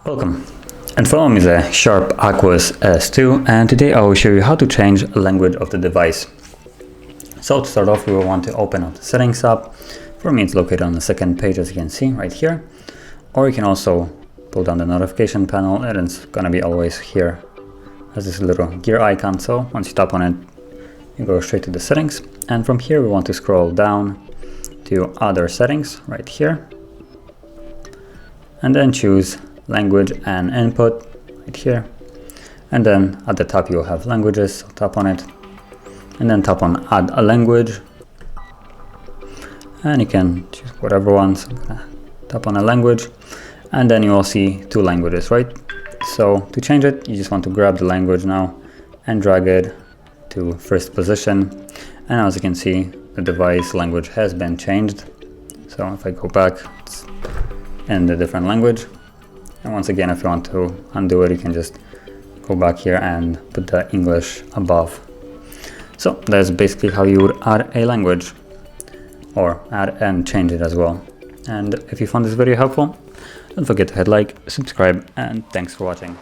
Welcome, and follow me the SHARP Aquos S2, and today I will show you how to change the language of the device. So to start off, we will want to open up the settings app. For me it's located on the second page, as you can see right here, or you can also pull down the notification panel and it's gonna be always here as this little gear icon. So once you tap on it, you go straight to the settings, and from here we want to scroll down to other settings right here, and then choose language and input right here, and then at the top you'll have languages. So tap on it and then tap on add a language, and you can choose whatever one. So I'm gonna tap on a language, and then you will see two languages, right? So to change it, you just want to grab the language now and drag it to first position, and as you can see, the device language has been changed. So if I go back, it's in the different language. And once again, if you want to undo it, you can just go back here and put the English above. So that's basically how you would add a language, or add and change it as well. And if you found this video helpful, don't forget to hit like, subscribe, and thanks for watching.